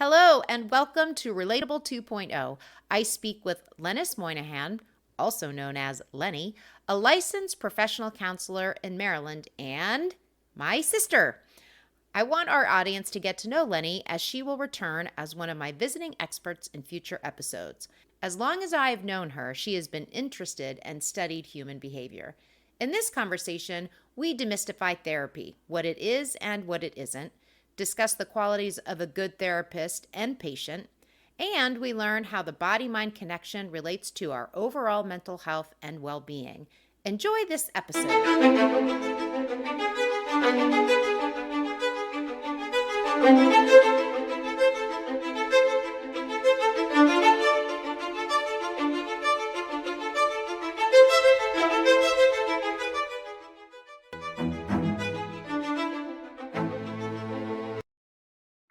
Hello, and welcome to Relatable 2.0. I speak with Lenice Moynihan, also known as Lenny, a licensed professional counselor in Maryland, and my sister. I want our audience to get to know Lenny as she will return as one of my visiting experts in future episodes. As long as I have known her, she has been interested and studied human behavior. In this conversation, we demystify therapy, what it is and what it isn't, discuss the qualities of a good therapist and patient, and we learn how the body mind connection relates to our overall mental health and well being. Enjoy this episode.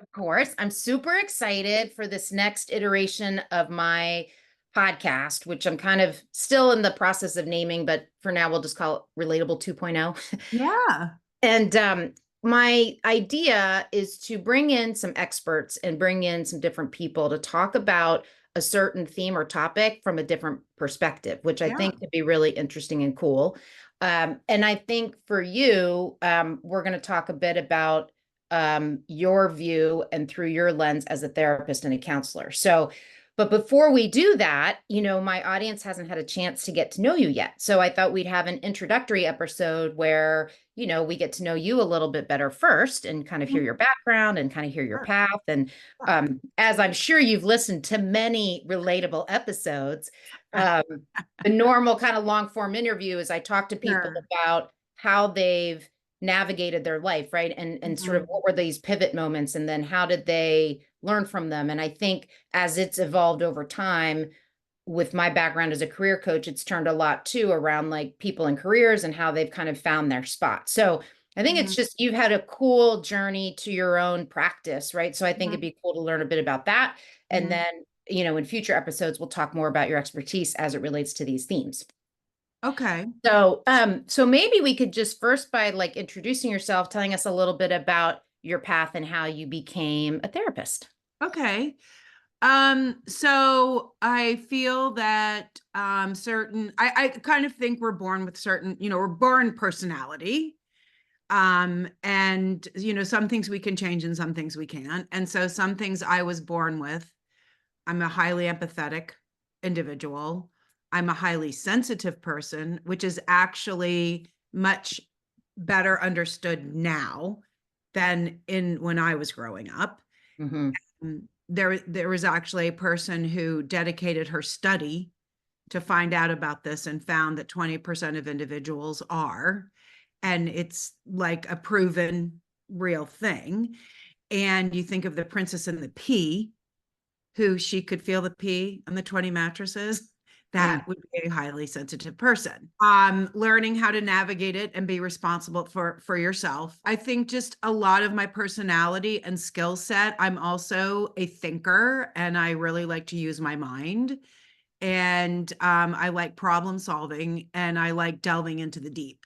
Of course, I'm super excited for this next iteration of my podcast, which I'm kind of still in the process of naming, but for now we'll just call it Relatable 2.0. Yeah. And my idea is to bring in some experts and bring in some different people to talk about a certain theme or topic from a different perspective, which I think could be really interesting and cool. And I think for you, we're going to talk a bit about your view and through your lens as a therapist and a counselor. But before we do that, my audience hasn't had a chance to get to know you yet. So I thought we'd have an introductory episode where, we get to know you a little bit better first and kind of hear your background and kind of hear your path. And as I'm sure you've listened to many relatable episodes, the normal kind of long form interview is I talk to people about how they've navigated their life, right? And sort of what were these pivot moments, and then how did they learn from them? And I think as it's evolved over time, with my background as a career coach, it's turned a lot too around like people and careers and how they've kind of found their spot. So I think it's just, you've had a cool journey to your own practice, right? So I think it'd be cool to learn a bit about that. And then, in future episodes, we'll talk more about your expertise as it relates to these themes. Okay. So maybe we could just first by like introducing yourself, telling us a little bit about your path and how you became a therapist. Okay. So I feel that I kind of think we're born with certain, we're born personality. And some things we can change and some things we can't. And so some things I was born with. I'm a highly empathetic individual. I'm a highly sensitive person, which is actually much better understood now than when I was growing up. There was actually a person who dedicated her study to find out about this and found that 20% of individuals are, and it's like a proven real thing. And you think of the Princess and the Pea, who she could feel the pee on the 20 mattresses. That would be a highly sensitive person. Learning how to navigate it and be responsible for yourself. I think just a lot of my personality and skill set. I'm also a thinker and I really like to use my mind. And I like problem solving and I like delving into the deep.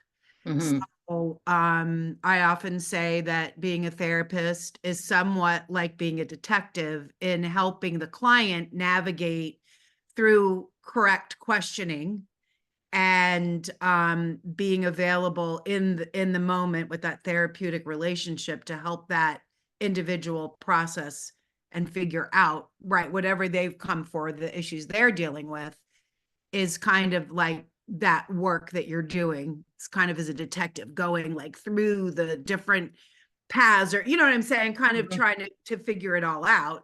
So I often say that being a therapist is somewhat like being a detective in helping the client navigate through correct questioning and being available in the moment with that therapeutic relationship to help that individual process and figure out, right, whatever they've come for, the issues they're dealing with is kind of like that work that you're doing. It's kind of as a detective going like through the different paths, or you know what I'm saying, kind of trying to figure it all out.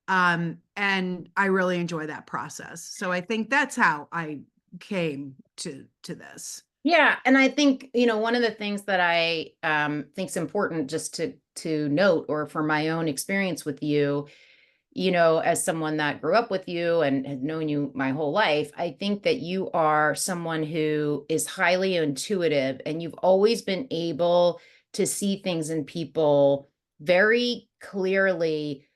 And I really enjoy that process. So I think that's how I came to this. Yeah. And I think, one of the things that I think is important just to note, or for my own experience with you, as someone that grew up with you and had known you my whole life, I think that you are someone who is highly intuitive and you've always been able to see things in people very clearly,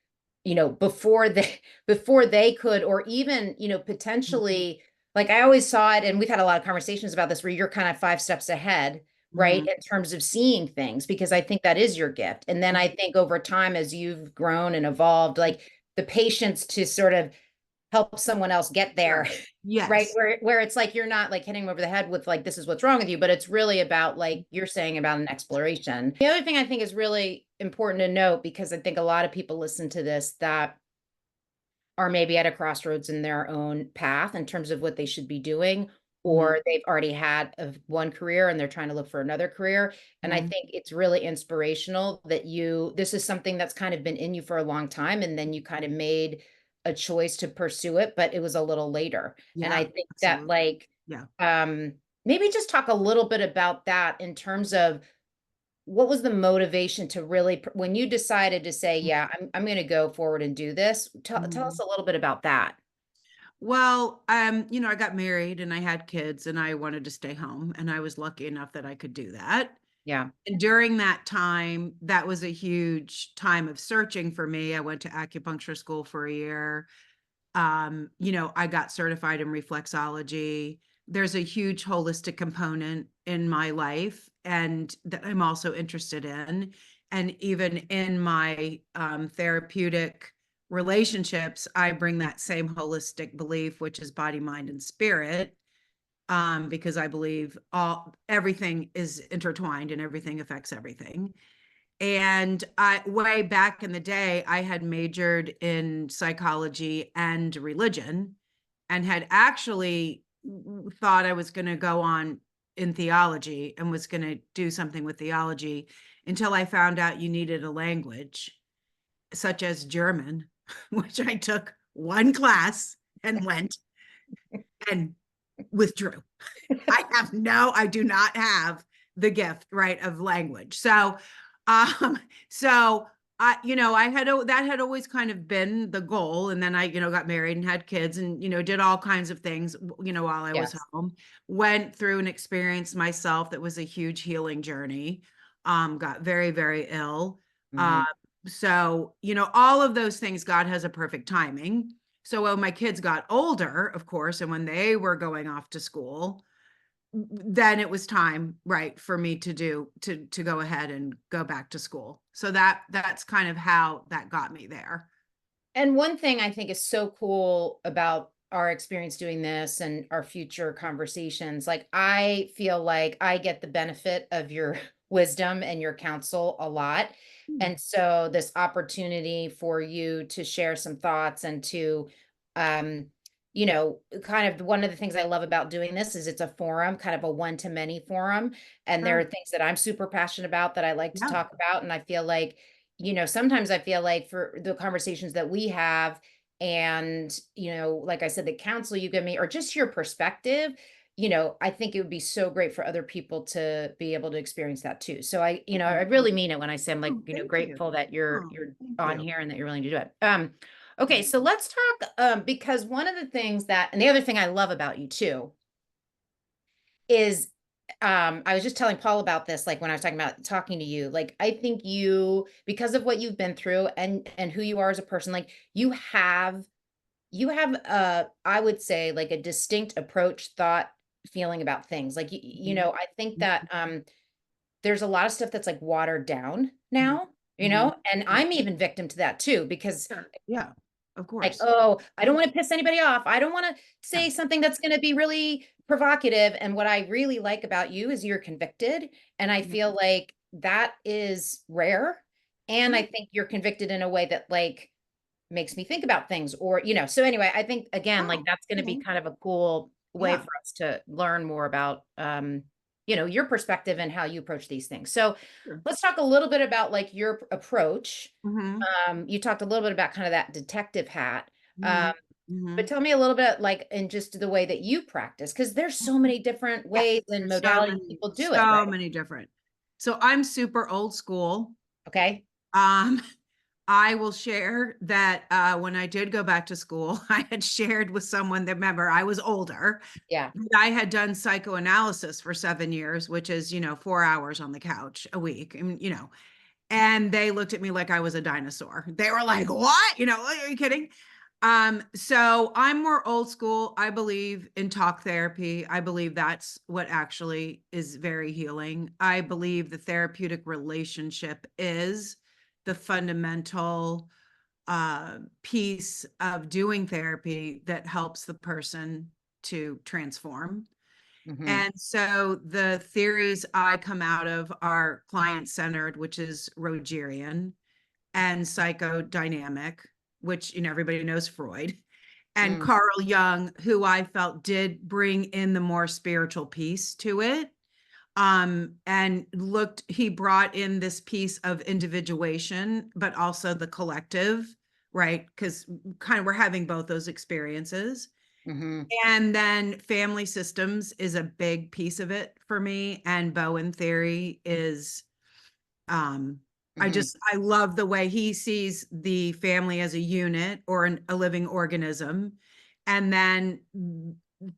before they could, or even, potentially, like I always saw it, and we've had a lot of conversations about this, where you're kind of 5 steps ahead right? Mhm. In terms of seeing things, because I think that is your gift. And then I think over time, as you've grown and evolved, like the patience to sort of help someone else get there, Sure. right? Yes. Where it's like you're not like hitting them over the head with like this is what's wrong with you, but it's really about like you're saying about an exploration. The other thing I think is really important to note, because I think a lot of people listen to this that are maybe at a crossroads in their own path in terms of what they should be doing, Mhm. or they've already had of one career and they're trying to look for another career. And I Mhm. think it's really inspirational that this is something that's kind of been in you for a long time, and then you kind of made a choice to pursue it, but it was a little later. And Yeah, I think that absolutely. like, Yeah. maybe just talk a little bit about that in terms of what was the motivation to really when you decided to say, "Yeah, I'm gonna go forward and do this." Tell us Mhm. a little bit about that. Well, I got married and I had kids and I wanted to stay home and I was lucky enough that I could do that. Yeah. And during that time, that was a huge time of searching for me. I went to acupuncture school for a year. I got certified in reflexology. There's a huge holistic component in my life and that I'm also interested in. And even in my therapeutic relationships, I bring that same holistic belief, which is body, mind, and spirit, because I believe everything is intertwined and everything affects everything. And I way back in the day, I had majored in psychology and religion and had actually thought I was going to go on in theology and was going to do something with theology until I found out you needed a language such as German, which I took one class and went and withdrew. I do not have the gift, right, of language. Um, so that had always kind of been the goal. And then I, got married and had kids and, did all kinds of things, while I was Yes. home, went through an experience myself that was a huge healing journey, got very, very ill. Uh, Mhm. all of those things, God has a perfect timing. So when my kids got older, of course, and when they were going off to school, then it was time, right, for me to go ahead and go back to school. So that's kind of how that got me there. And one thing I think is so cool about our experience doing this and our future conversations, like I feel like I get the benefit of your wisdom and your counsel a lot. Mm. And so this opportunity for you to share some thoughts and to um kind of one of the things I love about doing this is it's a forum, kind of a one to many forum, and there are Sure. things that I'm super passionate about that I like to Yeah. talk about, and I feel like sometimes I feel like for the conversations that we have and, like I said, the counsel you give me or just your perspective, I think it would be so great for other people to be able to experience that too. So I Oh, really mean it when I say I'm like, oh, thank you. grateful that you're Oh, you're thank on you. here and that you're willing to do it. Okay, so let's talk because one of the things that and the other thing I love about you too is I was just telling Paul about this, like when I was talking about talking to you, like I think you, because of what you've been through and who you are as a person, like you have I would say like a distinct approach, thought, feeling about things. Like Mhm. I think Mhm. that there's a lot of stuff that's like watered down Mhm. now, Mhm. and Yeah. I'm even victim to that too, because Sure. Yeah. Of like, course. oh, I don't want to piss anybody off. I don't want to Yeah. say something that's going to be really provocative. And what I really like about you is you're convicted. And I Mhm. feel like that is rare. And I Sure. think you're convicted in a way that like makes me think about things or, so anyway, I think again, like Oh, that's going to be okay. kind of a cool way Yeah. for us to learn more about, your perspective and how you approach these things. So Sure. let's talk a little bit about like your approach. Mhm. You talked a little bit about kind of that detective hat. Um, Mhm. but Mhm. tell me a little bit like in just the way that you practice, because there's so many different Yes, ways and there's modalities people do it, so right? many different. So I'm super old school. Okay. Um, I will share that when I did go back to school, I had shared with someone that remember I was older. Yeah. I had done psychoanalysis for 7 years, which is, 4 hours on the couch a week. And they looked at me like I was a dinosaur. They were like, what? Are you kidding? So I'm more old school. I believe in talk therapy. I believe that's what actually is very healing. I believe the therapeutic relationship is the fundamental piece of doing therapy that helps the person to transform. Mm-hmm. And so the theories I come out of are client centered, which is Rogerian, and psychodynamic, which everybody knows Freud, and Mm, Carl Jung, who I felt did bring in the more spiritual piece to it. And he brought in this piece of individuation, but also the collective, right? Because kind of we're having both those experiences. mm-hmm. And then family systems is a big piece of it for me. And Bowen theory is um, Mm-hmm. I love the way he sees the family as a unit or a living organism, and then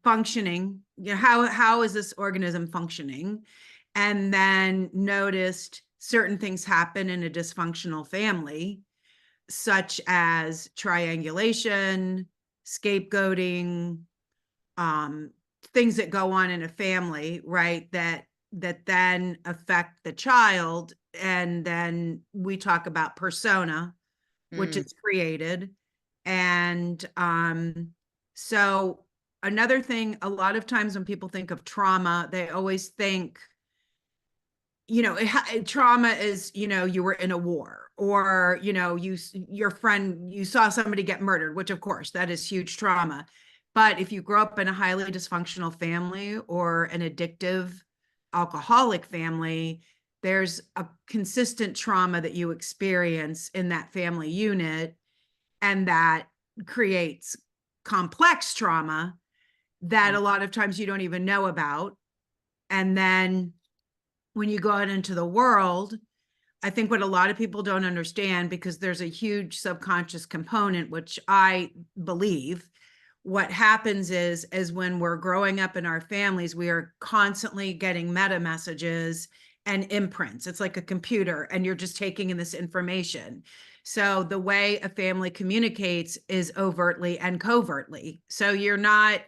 functioning. How is this organism functioning? And then noticed certain things happen in a dysfunctional family, such as triangulation, scapegoating, um, things that go on in a family, right? That then affect the child. And then we talk about persona, which Mm, is created. And so another thing, a lot of times when people think of trauma, they always think, trauma is, you were in a war, or, your friend, you saw somebody get murdered, which of course that is huge trauma. But if you grow up in a highly dysfunctional family or an addictive alcoholic family, there's a consistent trauma that you experience in that family unit, and that creates complex trauma that mm, a lot of times you don't even know about. And then when you go out into the world, I think what a lot of people don't understand, because there's a huge subconscious component, which I believe what happens is when we're growing up in our families, we are constantly getting meta messages and imprints. It's like a computer, and you're just taking in this information. So the way a family communicates is overtly and covertly. So you're not,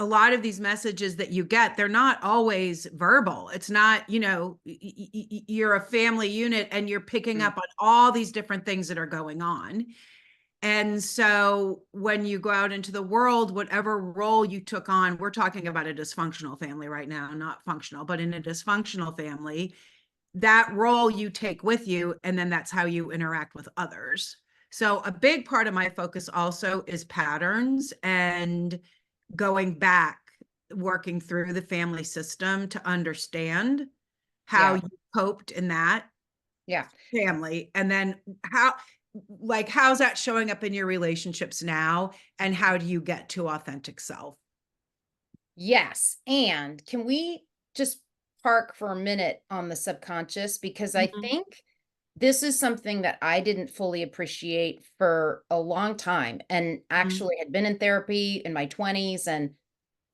a lot of these messages that you get, they're not always verbal. It's not, you're a family unit and you're picking mm, up on all these different things that are going on. And so when you go out into the world, whatever role you took on, we're talking about a dysfunctional family right now, not functional, but in a dysfunctional family, that role you take with you, and then that's how you interact with others. So a big part of my focus also is patterns and going back, working through the family system to understand how yeah. you coped in that Yeah. family, and then how's that showing up in your relationships now, and how do you get to authentic self? Yes. And can we just park for a minute on the subconscious? Because I Mhm, think this is something that I didn't fully appreciate for a long time, and mhm, actually had been in therapy in my 20s. And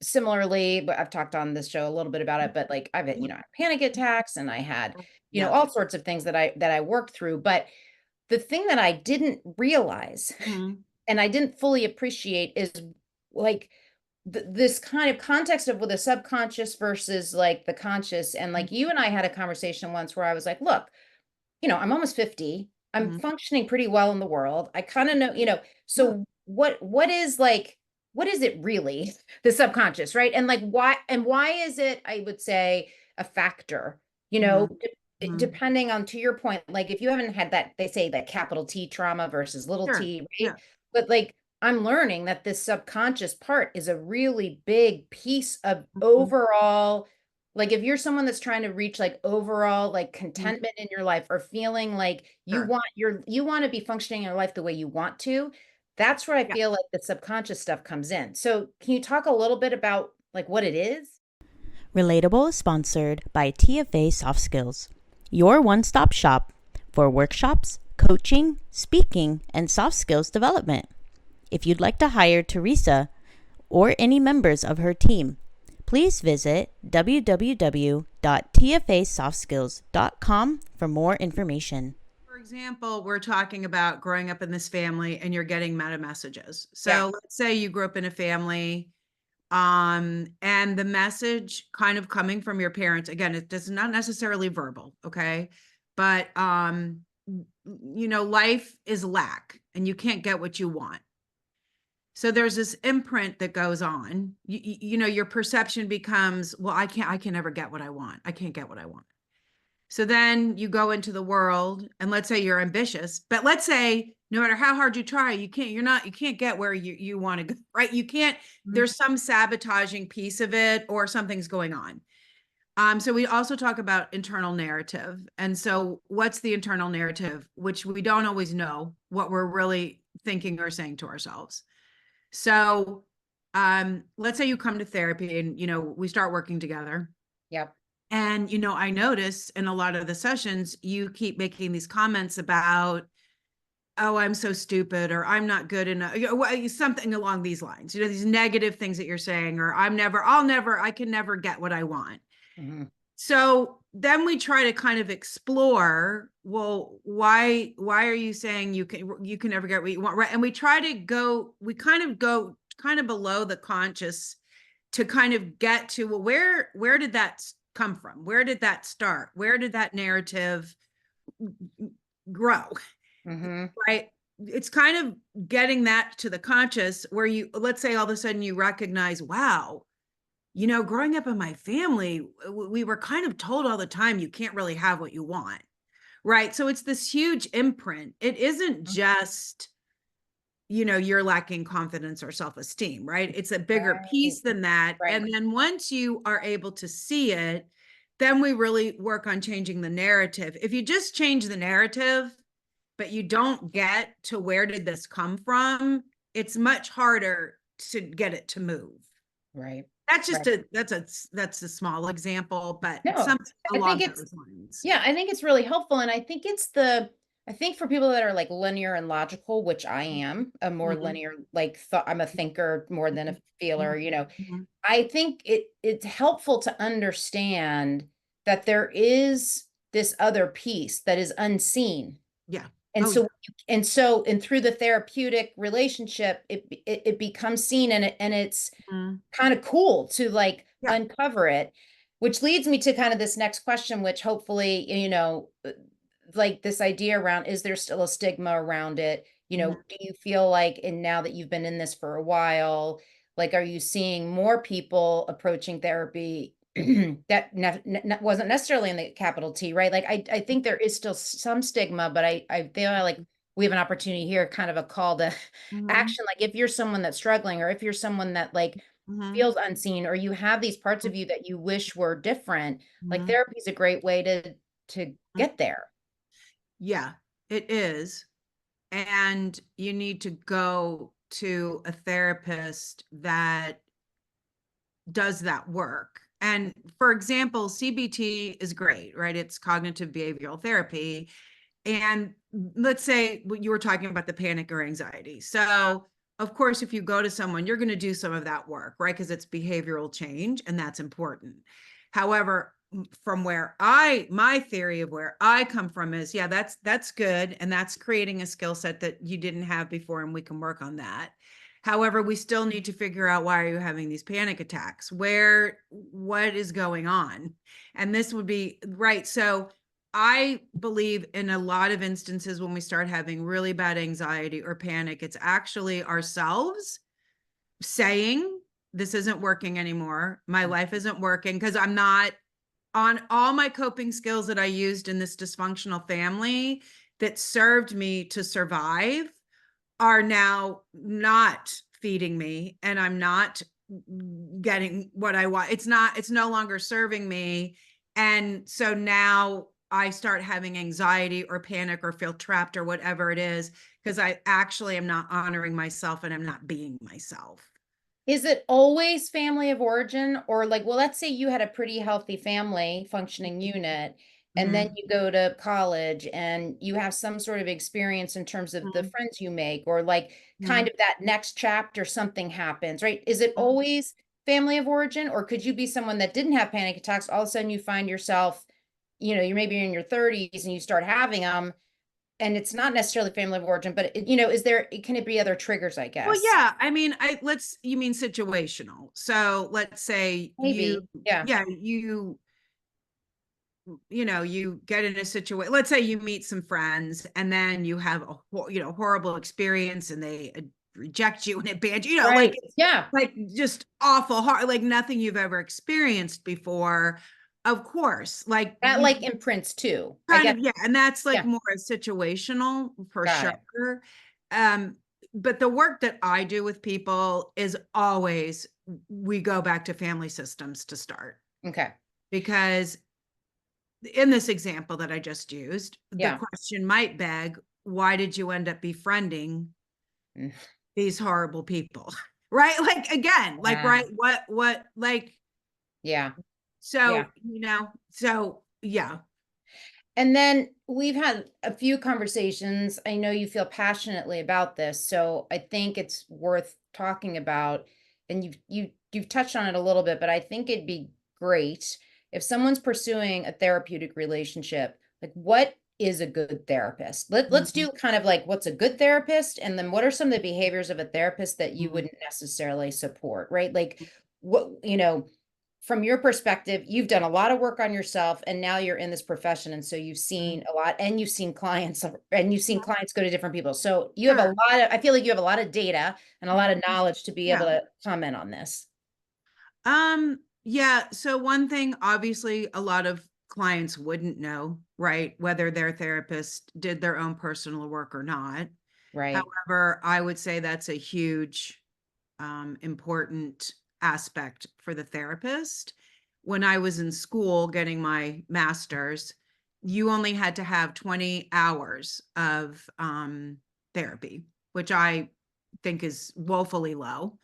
similarly, but I've talked on this show a little bit about it, but like I've had, mhm, panic attacks, and I had, yeah, all sorts of things that I worked through. But the thing that I didn't realize mhm, and I didn't fully appreciate is like this kind of context of with the subconscious versus like the conscious. And like you and I had a conversation once where I was like, look, I'm almost 50. I'm mhm, functioning pretty well in the world. I kind of know, yeah, so what is like, what is it really, the subconscious, right? And like why is it, I would say, a factor, mhm, mhm, depending on, to your point, like if you haven't had that, they say that capital T trauma versus little sure, t, right? yeah, But like I'm learning that this subconscious part is a really big piece of mhm, overall, like if you're someone that's trying to reach like overall like mhm, contentment in your life, or feeling like sure, you want to be functioning in your life the way you want to, that's where I yeah. feel like the subconscious stuff comes in. So can you talk a little bit about like what it is? Relatable is sponsored by TFA Soft Skills, your one stop shop for workshops, coaching, speaking, and soft skills development. If you'd like to hire Teresa or any members of her team, please visit www.tfasoftskills.com for more information. For example, we're talking about growing up in this family and you're getting meta messages. So Yeah. let's say you grew up in a family, and the message kind of coming from your parents, again, it does not necessarily verbal, okay? But life is lack and you can't get what you want. So there's this imprint that goes on. Your perception becomes, well, I can never get what I want. I can't get what I want. So then you go into the world and let's say you're ambitious, but let's say no matter how hard you try, you can't get where you want to go, right? You can't, there's some sabotaging piece of it or something's going on. So we also talk about internal narrative. And so what's the internal narrative, which we don't always know what we're really thinking or saying to ourselves. So let's say you come to therapy and, we start working together. Yep. And, I notice in a lot of the sessions, you keep making these comments about, oh, I'm so stupid, or I'm not good enough, something along these lines, these negative things that you're saying, or I can never get what I want. Mm-hmm. So then we try to kind of explore, well, why are you saying you can never get what you want, right? And we kind of go below the conscious to kind of get to, well, where did that come from? Where did that start? Where did that narrative grow? Mm-hmm. Right? It's kind of getting that to the conscious where let's say all of a sudden you recognize, wow, growing up in my family, we were kind of told all the time, you can't really have what you want. Right. So it's this huge imprint. It isn't just, you're lacking confidence or self-esteem, right? It's a bigger piece than that. Right. And then once you are able to see it, then we really work on changing the narrative. If you just change the narrative, but you don't get to where did this come from, it's much harder to get it to move. Right. That's just that's a small example, but No, something I along think those lines. yeah, I think it's really helpful. And I think I think for people that are like linear and logical, which I am, a more linear, like I'm a thinker more than a feeler, I think it's helpful to understand that there is this other piece that is unseen. Yeah. And and through the therapeutic relationship, it becomes seen, and it's kind of cool to like uncover it, which leads me to kind of this next question, which hopefully, like this idea around, is there still a stigma around it? Do you feel like, and now that you've been in this for a while, like, are you seeing more people approaching therapy that wasn't necessarily in the capital T, right? Like, I think there is still some stigma, but I feel like we have an opportunity here, kind of a call to action. Like, if you're someone that's struggling, or if you're someone that like feels unseen, or you have these parts of you that you wish were different, like therapy is a great way to get there. Yeah, it is. And you need to go to a therapist that does that work. And for example, CBT is great, right? It's cognitive behavioral therapy. And let's say you were talking about the panic or anxiety. So of course, if you go to someone, you're going to do some of that work, right? Because it's behavioral change and that's important. However, from my theory of where I come from is, yeah, that's good. And that's creating a skill set that you didn't have before. And we can work on that. However, we still need to figure out, why are you having these panic attacks? What is going on? And this would be right. So I believe in a lot of instances when we start having really bad anxiety or panic, it's actually ourselves saying, this isn't working anymore. My life isn't working because I'm not on all my coping skills that I used in this dysfunctional family that served me to survive are now not feeding me, and I'm not getting what I want. It's no longer serving me. And so now I start having anxiety or panic or feel trapped or whatever it is, because I actually am not honoring myself and I'm not being myself. Is it always family of origin, or like, well, let's say you had a pretty healthy family functioning unit, and then you go to college and you have some sort of experience in terms of the friends you make, or like kind of that next chapter, something happens, right? Is it always family of origin, or could you be someone that didn't have panic attacks, all of a sudden you find yourself, you're maybe in your 30s and you start having them, and it's not necessarily family of origin, but can it be other triggers, I Well, guess? yeah, I mean, you mean situational. So let's say Maybe. Yeah. yeah, you get in a situation, let's say you meet some friends and then you have horrible experience and they reject you and abandon you, like, Right. Yeah. like just awful hard, like nothing you've ever experienced before. Of course, like That you like imprints too. I kind guess. of, yeah, and that's like Yeah. more situational for Got it. sure. Um, but the work that I do with people is always, we go back to family systems to start, Okay. because in this example that I just used, the Yeah. question might beg, why did you end up befriending Mm. these horrible people? Right? Like, again, like, Yeah. right, what, like, Yeah. Yeah. so, so yeah. And then we've had a few conversations. I know you feel passionately about this, so I think it's worth talking about. And you've touched on it a little bit, but I think it'd be great if someone's pursuing a therapeutic relationship, like what is a good therapist? Let's Mhm, do kind of like what's a good therapist, and then what are some of the behaviors of a therapist that you mhm, wouldn't necessarily support, right? Like what, from your perspective, you've done a lot of work on yourself and now you're in this profession. And so you've mhm. seen a lot and you've seen clients and you've seen clients go to different people. So you have a Sure. lot of, I feel like you have a lot of data and a lot of Mhm. knowledge to be able Yeah. to comment on this. Yeah. So one thing, obviously, a lot of clients wouldn't know, right, whether their therapist did their own personal work or not. Right. However, I would say that's a huge, important aspect for the therapist. When I was in school getting my master's, you only had to have 20 hours of therapy, which I think is woefully low.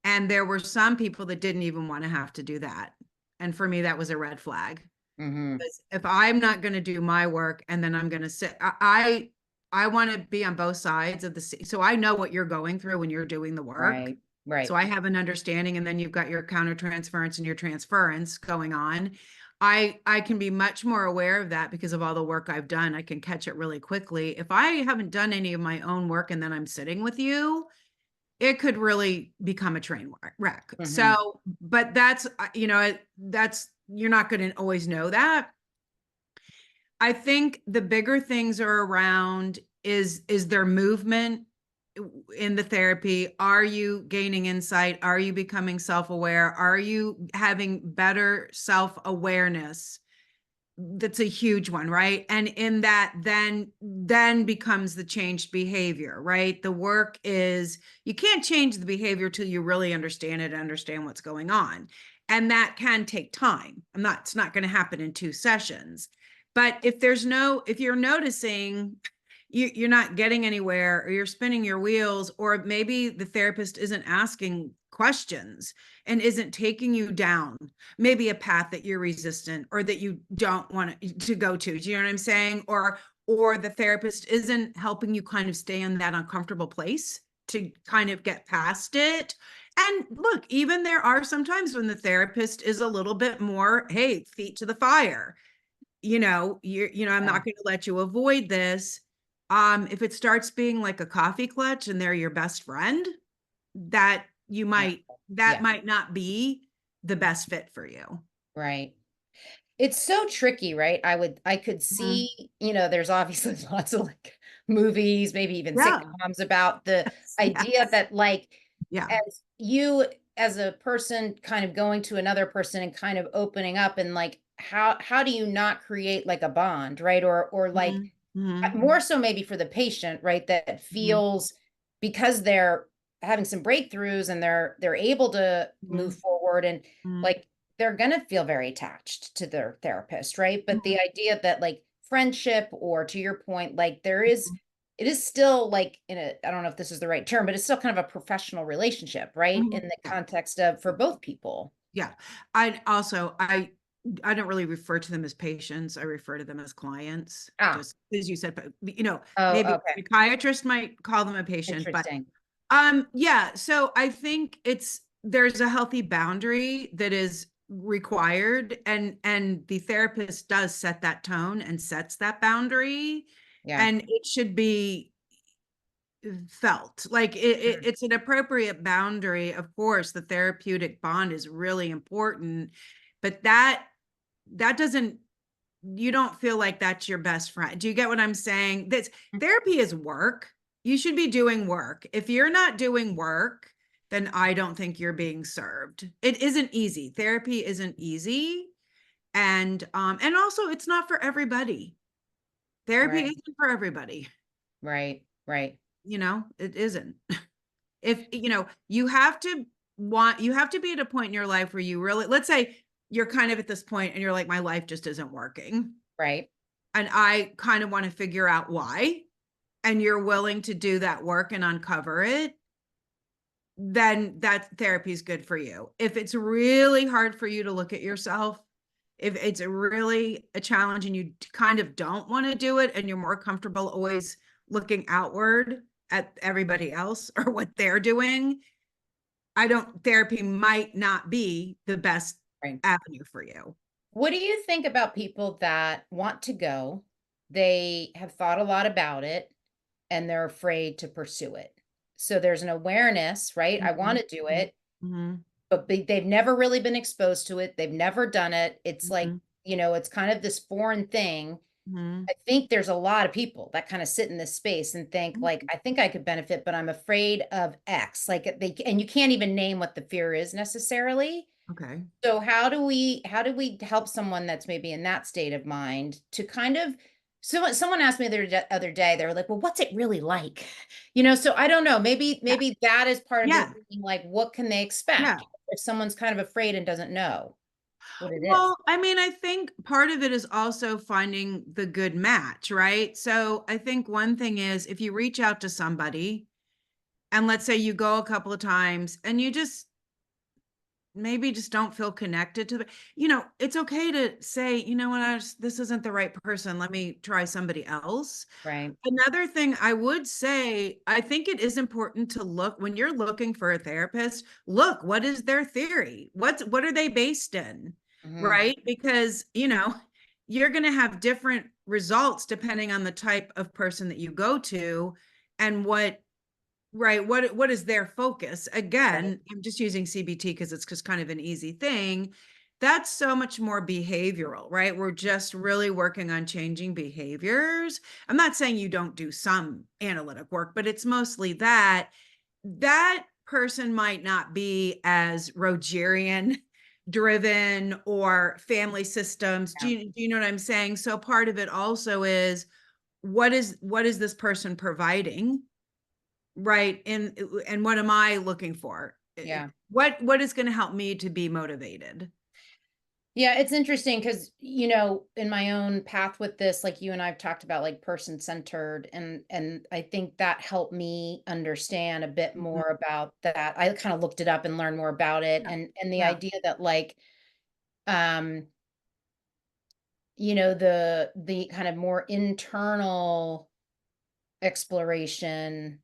And there were some people that didn't even want to have to do that. And for me, that was a red flag. Mm-hmm. Because if I'm not going to do my work and then I'm going to sit, I want to be on both sides of the so I know what you're going through when you're doing the work. Right. So Right. I have an understanding, and then you've got your countertransference and your transference going on. I can be much more aware of that because of all the work I've done. I can catch it really quickly. If I haven't done any of my own work and then I'm sitting with you, it could really become a train wreck. Mm-hmm. So, but that's, that's, you're not going to always know that. I think the bigger things are around is there movement in the therapy? Are you gaining insight? Are you becoming self-aware? Are you having better self-awareness? That's a huge one, right? And in that, then becomes the changed behavior, right? The work is, you can't change the behavior till you really understand it and understand what's going on, and that can take time. It's not going to happen in 2 sessions. But if you're noticing you're not getting anywhere, or you're spinning your wheels, or maybe the therapist isn't asking questions and isn't taking you down maybe a path that you're resistant or that you don't want to go to. Do you know what I'm saying? Or the therapist isn't helping you kind of stay in that uncomfortable place to kind of get past it. And look, even there are some times when the therapist is a little bit more, hey, feet to the fire. I'm Yeah. not going to let you avoid this. If it starts being like a coffee clutch and they're your best friend, that No. that Yeah. might not be the best fit for you. Right. It's so tricky, right? I could Mhm. see, there's obviously lots of like movies, maybe even Yeah. sitcoms about the Yes. idea Yes. that like Yeah. as you as a person kind of going to another person and kind of opening up and like how do you not create like a bond, right? Or like Mhm. Mhm. more so maybe for the patient, right? That Mhm. feels because they're having some breakthroughs and they're able to move Mhm. forward and Mhm. like they're going to feel very attached to their therapist, right? But Mhm. the idea that like friendship or to your point, like it is still like in a, I don't know if this is the right term, but it's still kind of a professional relationship, right? In Mhm. the Yeah. context of for both people. Yeah. I don't really refer to them as patients. I refer to them as clients, Ah, just as you said, but maybe oh, a okay. psychiatrist might call them a patient, but Interesting. yeah, so I think there's a healthy boundary that is required, and the therapist does set that tone and sets that boundary. Yeah. And it should be felt like it's an appropriate boundary. Of course, the therapeutic bond is really important, but that doesn't, you don't feel like that's your best friend. Do you get what I'm saying? This therapy is work. You should be doing work. If you're not doing work, then I don't think you're being served. It isn't easy. Therapy isn't easy. And also it's not for everybody. Therapy Right. isn't for everybody. Right. Right. It isn't. If, you have to be at a point in your life where you really, let's say you're kind of at this point and you're like, my life just isn't working. Right. And I kind of want to figure out why, and you're willing to do that work and uncover it, then that therapy is good for you. If it's really hard for you to look at yourself, if it's really a challenge and you kind of don't want to do it and you're more comfortable always looking outward at everybody else or what they're doing, therapy might not be the best Right. avenue for you. What do you think about people that want to go? They have thought a lot about it and they're afraid to pursue it. So there's an awareness, right? I want to do it, Mm-hmm. but they've never really been exposed to it. They've never done it. It's like, Mm-hmm. it's kind of this foreign thing. Mm-hmm. I think there's a lot of people that kind of sit in this space and think like, I think I could benefit, but I'm afraid of X. Like and you can't even name what the fear is necessarily. Okay. So how do we help someone that's maybe in that state of mind to kind of, so someone asked me the other day, they were like, well, what's it really like? So I don't know, maybe that is part of Yeah. it being like, what can they expect Yeah. if someone's kind of afraid and doesn't know what it is? Well, I mean, I think part of it is also finding the good match, right? So I think one thing is if you reach out to somebody and let's say you go a couple of times and you just maybe just don't feel connected to it's okay to say, what, this isn't the right person. Let me try somebody else. Right. Another thing I would say, I think it is important to look when you're looking for a therapist, look, what is their theory? What are they based in? Mhm. Right? Because, you're going to have different results depending on the type of person that you go to and what is their focus. Again, Right. I'm just using CBT because it's just kind of an easy thing. That's so much more behavioral, right? We're just really working on changing behaviors. I'm not saying you don't do some analytic work, but it's mostly that person might not be as Rogerian driven or family systems. Yeah. Do you know what I'm saying? So part of it also is what is this person providing? Right. And what am I looking for? Yeah. What is going to help me to be motivated? Yeah, it's interesting because, in my own path with this, like you and I've talked about like person-centered and I think that helped me understand a bit more about that. I kind of looked it up and learned more about it Yeah. and the Yeah. idea that like um the kind of more internal exploration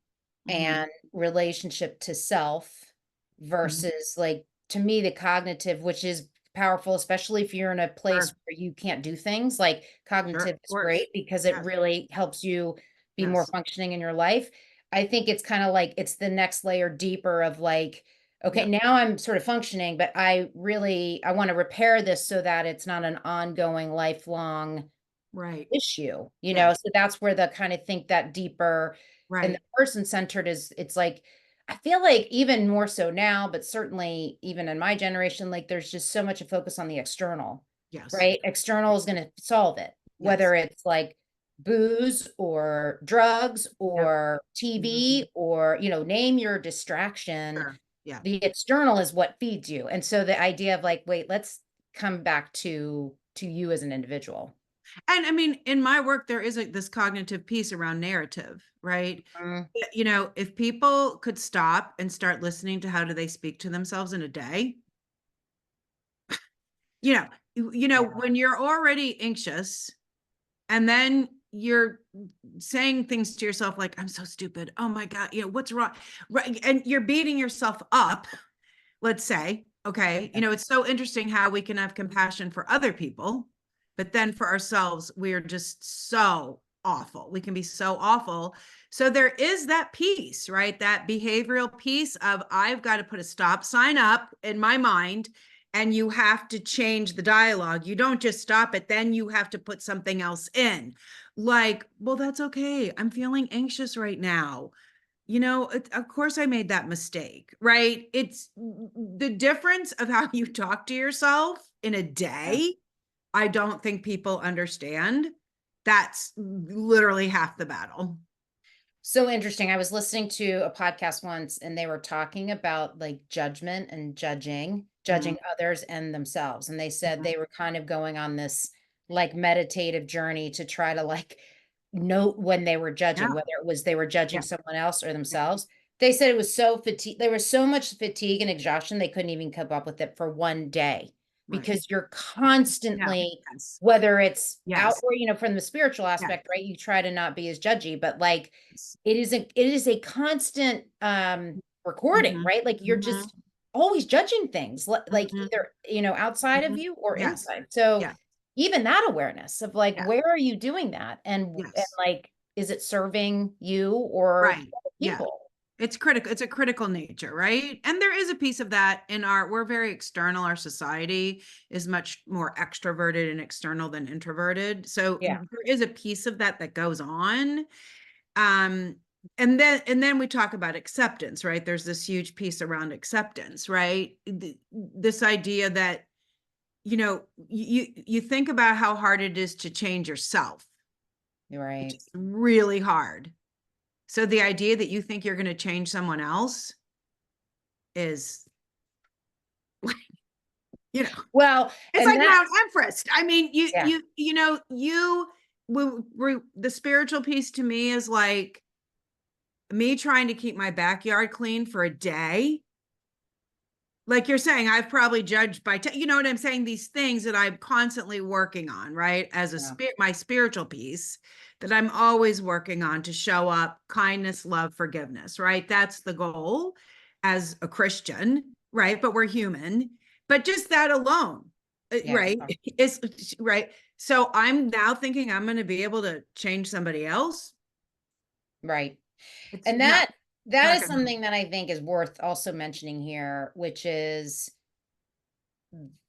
Mhm. and relationship to self Mhm. versus like to me the cognitive, which is powerful, especially if you're in a place Sure. where you can't do things like Sure. cognitive Of is course. great because it Yes. really helps you be more Yes. functioning in your life. I think it's kind of like it's the next layer deeper of like, okay, Yeah. now I'm sort of functioning, but I want to repair this so that it's not an ongoing lifelong Right. issue, Yes. so that's where the kind of think that deeper and the Right. person-centered is it's like I feel like even more so now, but certainly even in my generation, like there's just so much a focus on the external, Yes. right? External is going to solve it, Yes. whether it's like booze or drugs Yep. or Mhm. TV or, name your distraction. Sure. Yeah. The external is what feeds you. And so the idea of like, wait, let's come back to you as an individual. And I mean, in my work, there is this cognitive piece around narrative, right? Mm, If people could stop and start listening to how do they speak to themselves in a day, yeah, when you're already anxious and then you're saying things to yourself like, I'm so stupid. Oh my God, what's wrong? Right. And you're beating yourself up, let's say, okay. It's so interesting how we can have compassion for other people, but then for ourselves, we are just so awful. We can be so awful. So there is that piece, right? That behavioral piece of I've got to put a stop sign up in my mind, and you have to change the dialogue. You don't just stop it, then you have to put something else in. Like, well, that's okay. I'm feeling anxious right now. Of course I made that mistake, right? It's the difference of how you talk to yourself in a day. I don't think people understand. That's literally half the battle. So interesting. I was listening to a podcast once and they were talking about like judgment and judging others and themselves. And they said they were kind of going on this like meditative journey to try to like note when they were judging, whether it was they were judging someone else or themselves. They said it was so fatigue. There was so much fatigue and exhaustion. They couldn't even cope up with it for one day because you're constantly, whether it's outward, from the spiritual aspect, right? You try to not be as judgy, but like it is a constant recording, right? Like you're just always judging things like either, outside of you or inside. So even that awareness of like, where are you doing that? And like, is it serving you or people? It's critical. It's a critical nature, right? And there is a piece of that in we're very external. Our society is much more extroverted and external than introverted. So there is a piece of that goes on. And then we talk about acceptance, right? There's this huge piece around acceptance, right? This idea that, you think about how hard it is to change yourself. Right. It's really hard. So the idea that you think you're going to change someone else is, well, it's like Mount Everest. I mean, the spiritual piece to me is like me trying to keep my backyard clean for a day. Like you're saying, I've probably judged by, you know what I'm saying? These things that I'm constantly working on, right? As my spiritual piece that I'm always working on to show up kindness, love, forgiveness, right? That's the goal as a Christian, right? But we're human, but just that alone, right? Is right. So I'm now thinking I'm going to be able to change somebody else. Right. And that is something that I think is worth also mentioning here, which is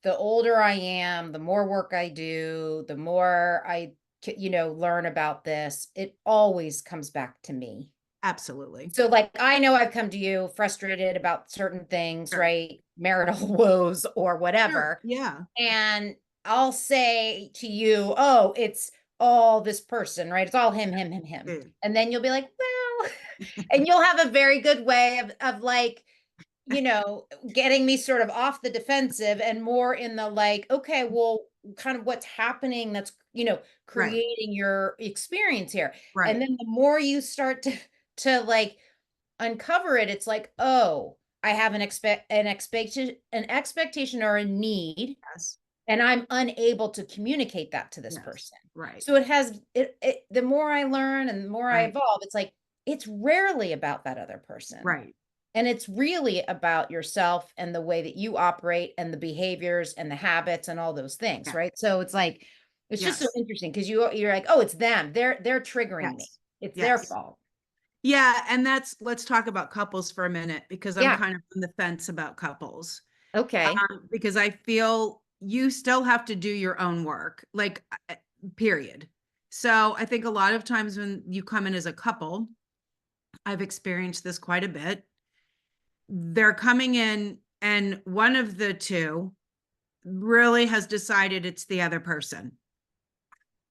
the older I am, the more work I do, the more I, learn about this, it always comes back to me. Absolutely. So like, I know I've come to you frustrated about certain things, right? Marital woes or whatever. Yeah. And I'll say to you, oh, it's all this person, right? It's all him. And then you'll be like, well, and you'll have a very good way of like, getting me sort of off the defensive and more in the like, okay, well, kind of what's happening that's, creating your experience here. Right. And then the more you start to like uncover it, it's like, oh, I have an expectation or a need. And I'm unable to communicate that to this person. Right. So the more I learn and the more I evolve, it's like, it's rarely about that other person. Right. And it's really about yourself and the way that you operate and the behaviors and the habits and all those things. Right. So it's like, it's just so interesting because you're like, oh, it's them. They're triggering me. It's their fault. Yeah. And let's talk about couples for a minute because I'm kind of on the fence about couples. Okay. Because I feel you still have to do your own work, like, period. So I think a lot of times when you come in as a couple, I've experienced this quite a bit. They're coming in and one of the two really has decided it's the other person.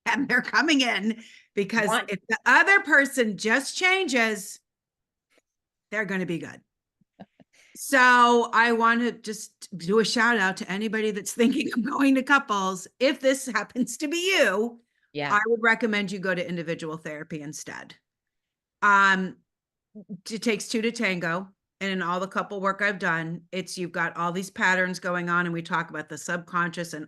And they're coming in because if the other person just changes, they're going to be good. So I want to just do a shout out to anybody that's thinking of going to couples. If this happens to be you, I would recommend you go to individual therapy instead. It takes two to tango. And in all the couple work I've done, you've got all these patterns going on, and we talk about the subconscious and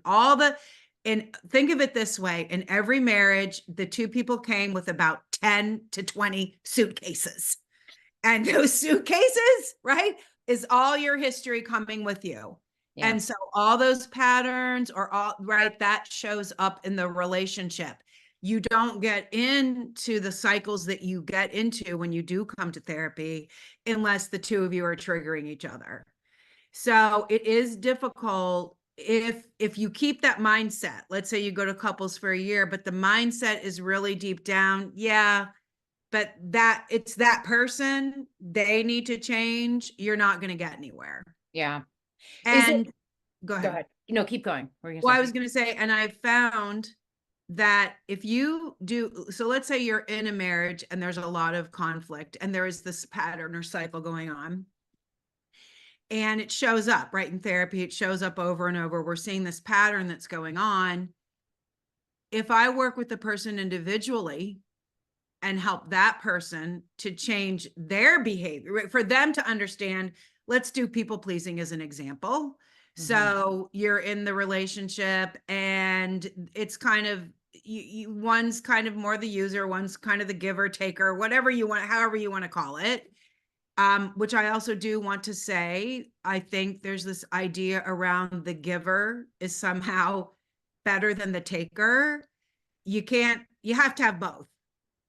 and think of it this way. In every marriage, the two people came with about 10 to 20 suitcases. And those suitcases, right, is all your history coming with you. Yeah. And so all those patterns that shows up in the relationship. You don't get into the cycles that you get into when you do come to therapy unless the two of you are triggering each other. So it is difficult if you keep that mindset. Let's say you go to couples for a year, but the mindset is really deep down. Yeah, but that it's that person, they need to change. You're not going to get anywhere. Yeah. Is it, And go go ahead. ahead. No, keep going. What were you Well, gonna I say? was going to say, and I found that if you do, so let's say you're in a marriage and there's a lot of conflict and there is this pattern or cycle going on. And it shows up, right? In therapy, it shows up over and over. We're seeing this pattern that's going on. If I work with the person individually and help that person to change their behavior, right, for them to understand, let's do people pleasing as an example. So you're in the relationship and it's kind of, one's kind of more the user, one's kind of the giver, taker, whatever you want, however you want to call it. Which I also do want to say, I think there's this idea around the giver is somehow better than the taker. You have to have both.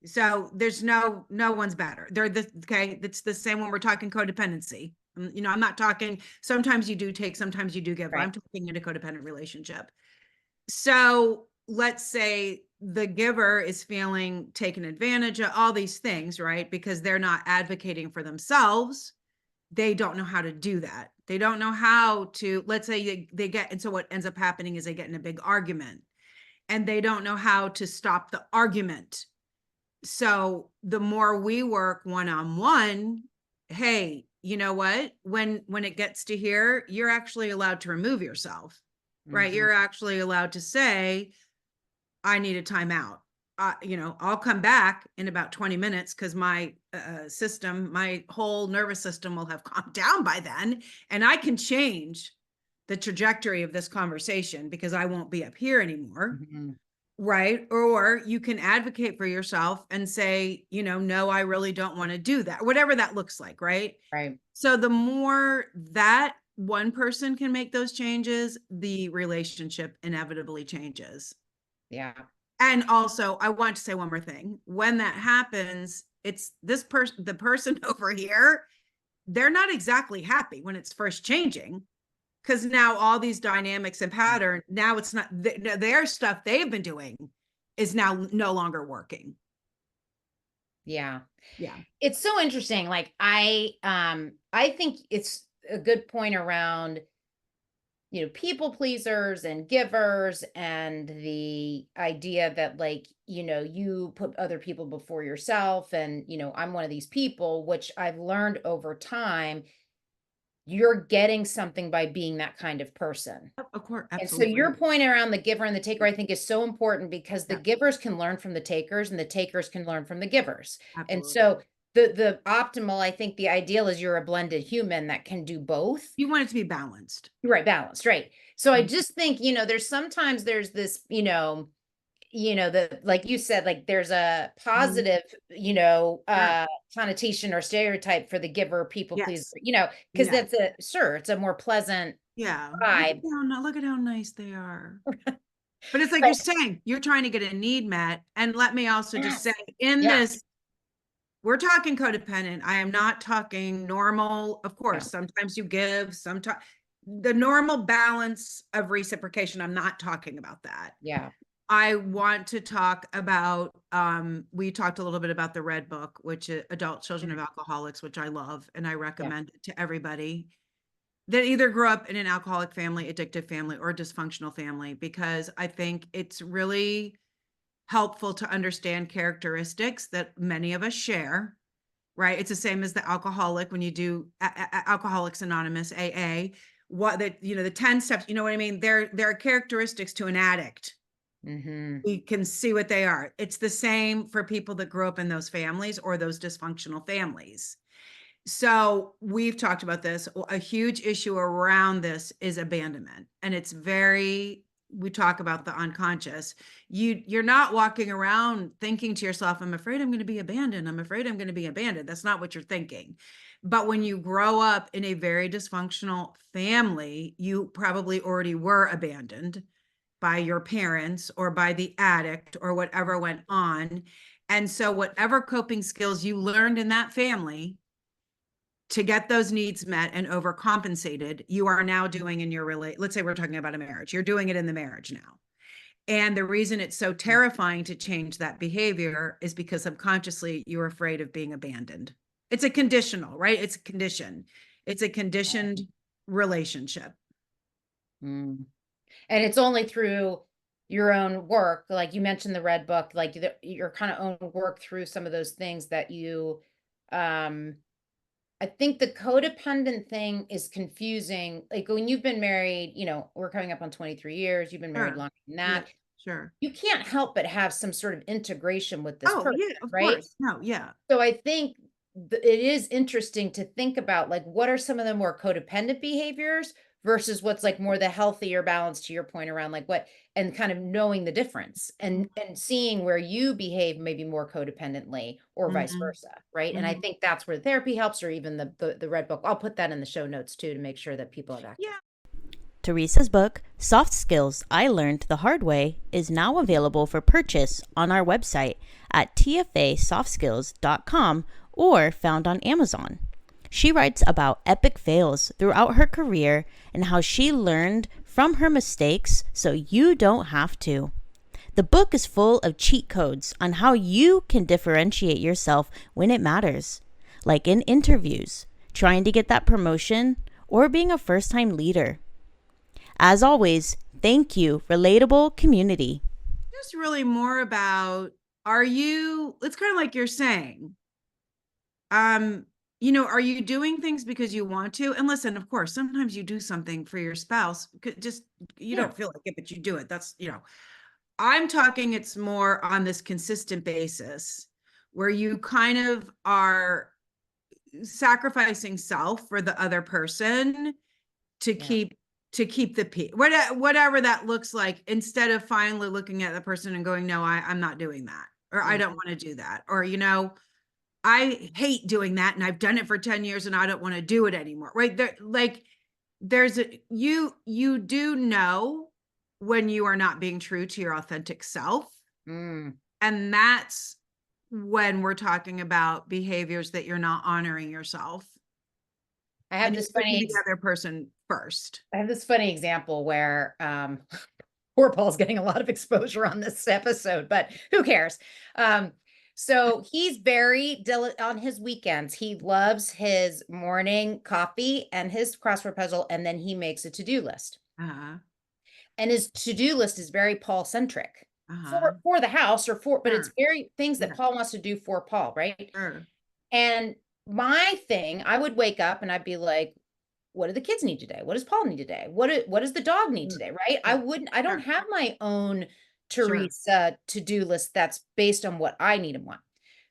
So there's no one's better. Okay. It's the same when we're talking codependency. I'm not talking, sometimes you do take, sometimes you do give, but I'm talking in a codependent relationship. So let's say the giver is feeling taken advantage of, all these things, right? Because they're not advocating for themselves. They don't know how to do that. They don't know how to, let's say they get, and so what ends up happening is they get in a big argument and they don't know how to stop the argument. So the more we work one-on-one, hey, you know what? When it gets to here, you're actually allowed to remove yourself, right? You're actually allowed to say, I need a timeout. I'll come back in about 20 minutes because my my whole nervous system will have calmed down by then. And I can change the trajectory of this conversation because I won't be up here anymore. Right. Or you can advocate for yourself and say, no, I really don't want to do that, whatever that looks like. Right. Right. So the more that one person can make those changes, the relationship inevitably changes. Yeah. And also, I want to say one more thing. When that happens, it's this person, the person over here, they're not exactly happy when it's first changing. Because now all these dynamics and pattern, now it's not their stuff they've been doing is now no longer working. Yeah. Yeah. It's so interesting. Like I think it's a good point around, people pleasers and givers and the idea that like, you put other people before yourself and, I'm one of these people, which I've learned over time, you're getting something by being that kind of person. Of course, And so absolutely. your point around the giver and the taker, I think is so important because the givers can learn from the takers and the takers can learn from the givers. Absolutely. And so the optimal, I think the ideal is you're a blended human that can do both. You want it to be balanced. Right, balanced, right. So I just think, there's this, like you said, like there's a positive, connotation or stereotype for the giver, people pleaser, because that's it's a more pleasant vibe. Look at how nice they are. But it's like you're saying, you're trying to get a need met. And let me also just say this, we're talking codependent. I am not talking normal. Of course, sometimes you give, sometimes the normal balance of reciprocation. I'm not talking about that. Yeah. I want to talk about, we talked a little bit about the Red Book, which is Adult Children of Alcoholics, which I love. And I recommend it to everybody that either grew up in an alcoholic family, addictive family, or dysfunctional family, because I think it's really helpful to understand characteristics that many of us share, right? It's the same as the alcoholic when you do Alcoholics Anonymous, AA, the 10 steps, you know what I mean? There are characteristics to an addict. We can see what they are. It's the same for people that grew up in those families or those dysfunctional families. So we've talked about this. A huge issue around this is abandonment. And it's we talk about the unconscious. You're not walking around thinking to yourself, I'm afraid I'm going to be abandoned. I'm afraid I'm going to be abandoned. That's not what you're thinking. But when you grow up in a very dysfunctional family, you probably already were abandoned by your parents or by the addict or whatever went on. And so whatever coping skills you learned in that family to get those needs met and overcompensated, you are now doing in your let's say we're talking about a marriage. You're doing it in the marriage now. And the reason it's so terrifying to change that behavior is because subconsciously you're afraid of being abandoned. It's a conditional, right? It's a condition. It's a conditioned relationship. And it's only through your own work, like you mentioned the red book, like your kind of own work through some of those things that you, I think the codependent thing is confusing. Like when you've been married, you know, we're coming up on 23 years, you've been married Sure. longer than that. Yeah, sure. You can't help but have some sort of integration with this Oh, person, yeah, of right? course. No, yeah. So I think it is interesting to think about, like, what are some of the more codependent behaviors versus what's like more the healthier balance, to your point around like what, and kind of knowing the difference and seeing where you behave maybe more codependently or vice versa, right? And I think that's where therapy helps, or even the red book. I'll put that in the show notes too to make sure that people have access. Yeah. Teresa's book, Soft Skills I Learned the Hard Way, is now available for purchase on our website at tfasoftskills.com or found on Amazon. She writes about epic fails throughout her career and how she learned from her mistakes so you don't have to. The book is full of cheat codes on how you can differentiate yourself when it matters, like in interviews, trying to get that promotion, or being a first-time leader. As always, thank you, relatable community. Just really more about, it's kind of like you're saying, you know, are you doing things because you want to? And listen, of course, sometimes you do something for your spouse, just, you don't feel like it, but you do it. That's, you know, I'm talking, it's more on this consistent basis where you kind of are sacrificing self for the other person to keep the peace, whatever that looks like, instead of finally looking at the person and going, no, I'm not doing that, or I don't want to do that, or, you know, I hate doing that and I've done it for 10 years and I don't want to do it anymore, right? There, like, you do know when you are not being true to your authentic self. And that's when we're talking about behaviors that you're not honoring yourself. I have this funny the other person first. I have this funny example where poor Paul's getting a lot of exposure on this episode, but who cares? So he's very diligent on his weekends. He loves his morning coffee and his crossword puzzle, and then he makes a to-do list. And his to-do list is very Paul centric for the house, or but it's very things that Paul wants to do for Paul, right? And my thing, I would wake up and I'd be like, what do the kids need today? What does Paul need today? What does the dog need today? Right? I don't have my own Teresa to-do list that's based on what I need and want.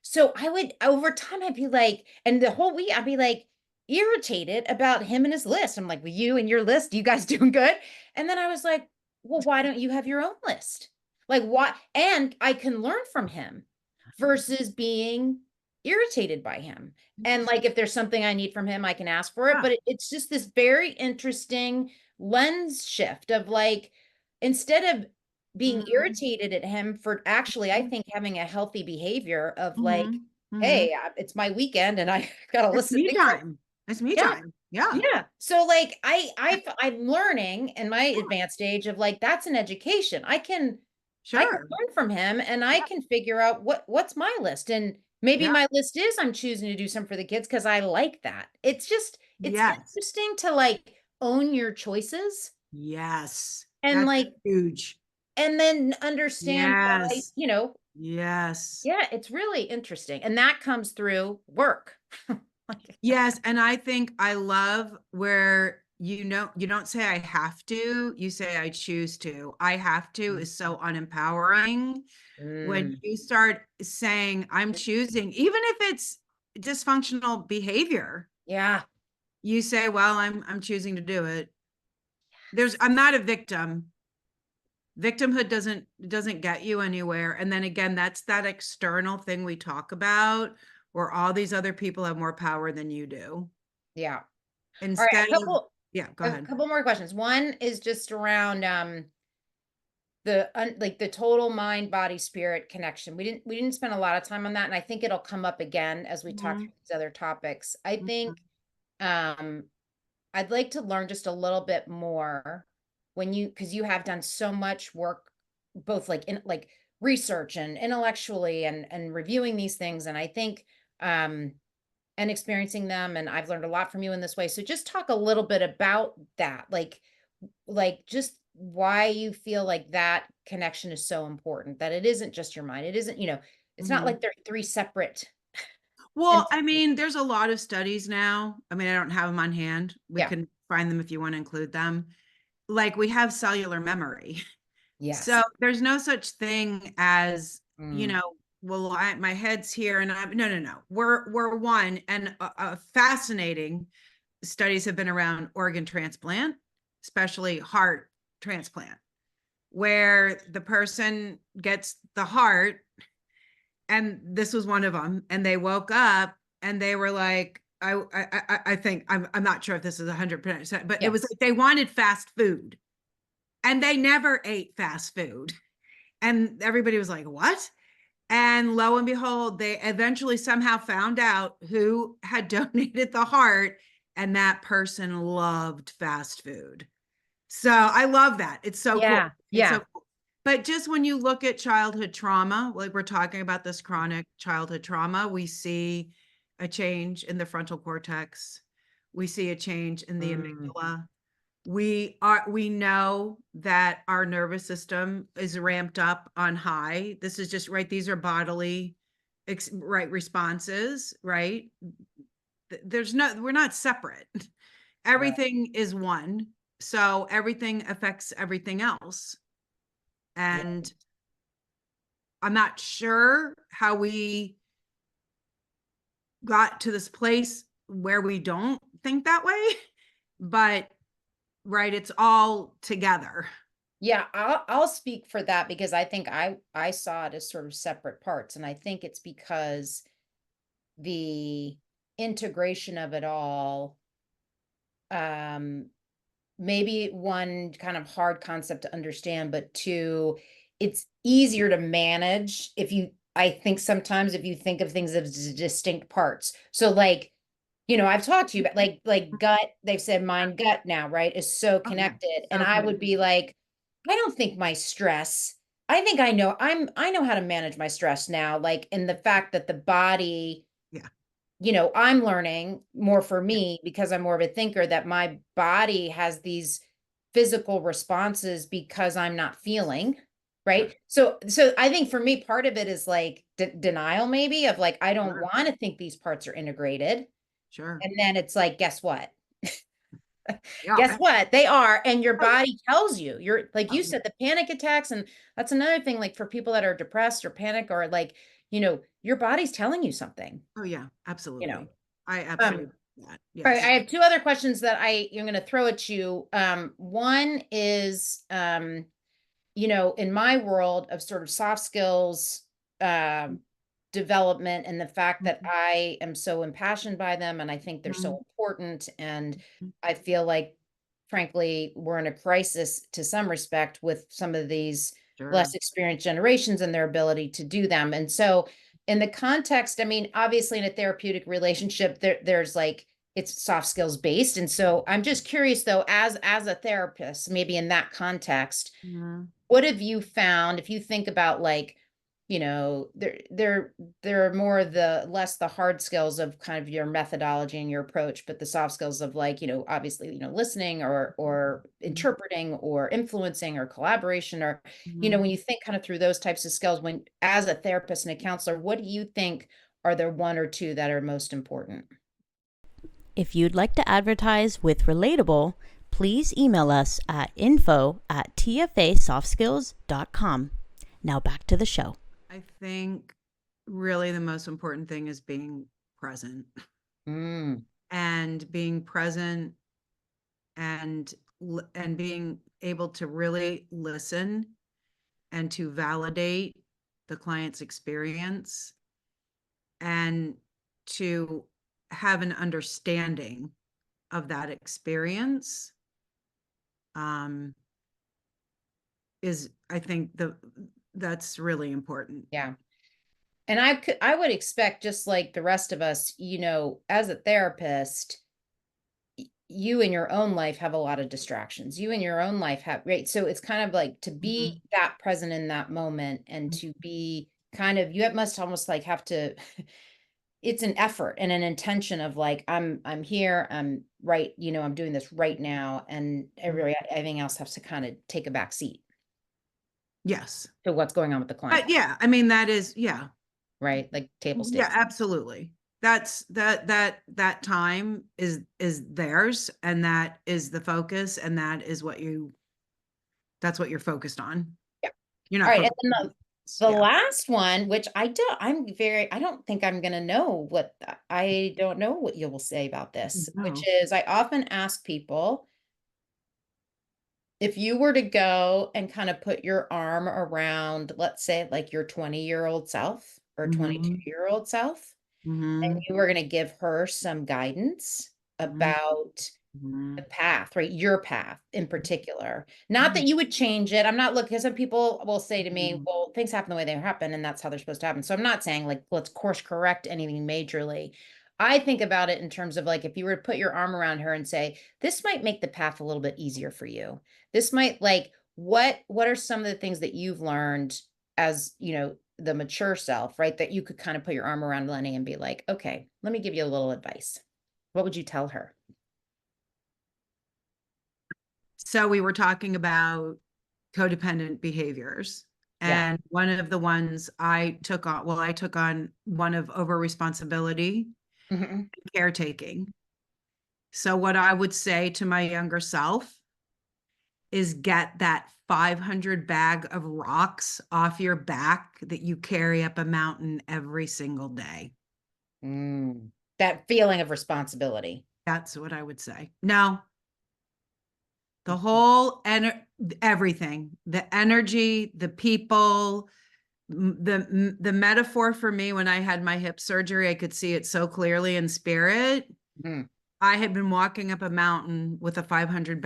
So I would, over time, I'd be like, and the whole week I'd be like irritated about him and his list. I'm like, well, you and your list, you guys doing good? And then I was like, well, why don't you have your own list? Like, why? And I can learn from him versus being irritated by him. And like, if there's something I need from him, I can ask for it. But it's just this very interesting lens shift of like, instead of being irritated at him for actually, I think, having a healthy behavior of like, hey, it's my weekend and I gotta listen. Me time. It's me time. Yeah. Yeah. So like I'm learning in my advanced age of like, that's an education. I can learn from him and I can figure out what's my list. And maybe my list is I'm choosing to do something for the kids because I like that. It's just, it's interesting to like own your choices. Yes. And that's like huge. And then understand why, you know. Yes. Yeah, it's really interesting. And that comes through work. Yes. And I think I love where, you know, you don't say I have to, you say I choose to. I have to is so unempowering. When you start saying I'm choosing, even if it's dysfunctional behavior. Yeah. You say, well, I'm choosing to do it. I'm not a victim. Victimhood doesn't get you anywhere. And then again, that's that external thing we talk about where all these other people have more power than you do. Yeah. Instead go ahead. A couple more questions. One is just around like the total mind, body, spirit connection. We didn't spend a lot of time on that. And I think it'll come up again as we talk through these other topics. I think, I'd like to learn just a little bit more because you have done so much work, both like in like research and intellectually and reviewing these things. And I think, and experiencing them. And I've learned a lot from you in this way. So just talk a little bit about that, like just why you feel like that connection is so important, that it isn't just your mind. It isn't, it's not like they're three separate Well, I entities. mean, there's a lot of studies now. I mean, I don't have them on hand. We Yeah. can find them if you want to include them. Like we have cellular memory. Yes. So there's no such thing as, Mm. well, my head's here and no. We're one. And fascinating studies have been around organ transplant, especially heart transplant, where the person gets the heart, and this was one of them, and they woke up and they were like, I think I'm not sure if this is 100%, but it was Yes. like they wanted fast food and they never ate fast food. And everybody was like, what? And lo and behold, they eventually somehow found out who had donated the heart, and that person loved fast food. So I love that. It's so cool. Yeah. It's so Yeah. cool. But just when you look at childhood trauma, like we're talking about this chronic childhood trauma, we see a change in the frontal cortex. We see a change in the Mm. amygdala. We know that our nervous system is ramped up on high. This is just right. These are bodily right responses, right? We're not separate. Right. Everything is one. So everything affects everything else. Yeah. And I'm not sure how we got to this place where we don't think that way, but right, it's all together. Yeah, I'll speak for that because I think I saw it as sort of separate parts, and I think it's because the integration of it all, um, maybe one kind of hard concept to understand, but two, it's easier to manage if you, I think sometimes if you think of things as distinct parts. So like, I've talked to you about like gut, they've said mind gut now, right, is so Oh yeah, connected. And so I connected. would be like, I don't think my stress, I think I know how to manage my stress now. Like in the fact that the body, Yeah, I'm learning more for yeah, me because I'm more of a thinker, that my body has these physical responses because I'm not feeling, sure, right? So I think for me, part of it is like denial, maybe, of like, I don't sure, want to think these parts are integrated. sure. And then it's like, guess what? Guess Yeah. what? They are. And your Oh yeah. body tells you. You're like Oh you yeah. said, the panic attacks. And that's another thing, like for people that are depressed or panic or like, your body's telling you something, Oh yeah, you know. absolutely. I Um, absolutely that. all right, I Yes. have two other questions that I'm going to throw at you. One is, in my world of sort of soft skills, um, development, and the fact that Mhm, I am so impassioned by them and I think they're mhm, so important. And mhm. I feel like, frankly, we're in a crisis to some respect with some of these less Sure. experienced generations and their ability to do them. And so, in the context, I mean, obviously, in a therapeutic relationship, there's like, it's soft skills based. And so I'm just curious though, as a therapist, maybe in that context, Mhm, what have you found if you think about like, there are more the less the hard skills of kind of your methodology and your approach, but the soft skills of like, obviously, listening or mhm, interpreting or influencing or collaboration, or, mhm. when you think kind of through those types of skills, when as a therapist and a counselor, what do you think are the one or two that are most important? If you'd like to advertise with Relatable, please email us at info@tfasoftskills.com. Now back to the show. I think really the most important thing is being present, Mm, and being present, and and being able to really listen and to validate the client's experience, and to have an understanding of that experience, um, I think that's really important. Yeah. And I would expect, just like the rest of us, as a therapist, you in your own life have a lot of distractions. You in your own life have, right? So it's kind of like to be that present in that moment, and to be kind of, must almost like have to, it's an effort and an intention of like, I'm here, I'm right, I'm doing this right now, and everything else has to kind of take a back seat Yes. to what's going on with the client. But yeah, I mean, that is, yeah. Right? Like table Yeah, stakes. absolutely. That time is theirs, and that is the focus, and that's what you're focused on. Yeah. You're All not right. And then focused. the Yeah. last one, which I don't think I'm going to know I don't know what you will say about this, which No. is, I often ask people, if you were to go and kind of put your arm around, let's say, like your 20-year-old self or Mhm. 22-year-old self, and Mhm. you were going to give her some guidance Mhm. about the Mhm. path, right? Your path in particular. Not that Mhm. you would change it. I'm not looking, because some people will say to me, Mhm. well, things happen the way they happen, and that's how they're supposed to happen. So I'm not saying like, let's course correct anything majorly. I think about it in terms of like, if you were to put your arm around her and say, this might make the path a little bit easier for you. This might, like, what are some of the things that you've learned as, the mature self, right? That you could kind of put your arm around Lenny and be like, okay, let me give you a little advice. What would you tell her? So we were talking about codependent behaviors. Yeah. And one of the ones I took on one of over responsibility, Mhm. caretaking. So what I would say to my younger self is get that 500 bag of rocks off your back that you carry up a mountain every single day. That feeling of responsibility. That's what I would say. No, the whole everything, the energy, the people, the metaphor for me when I had my hip surgery, I could see it so clearly in spirit. Mhm. I had been walking up a mountain with a 500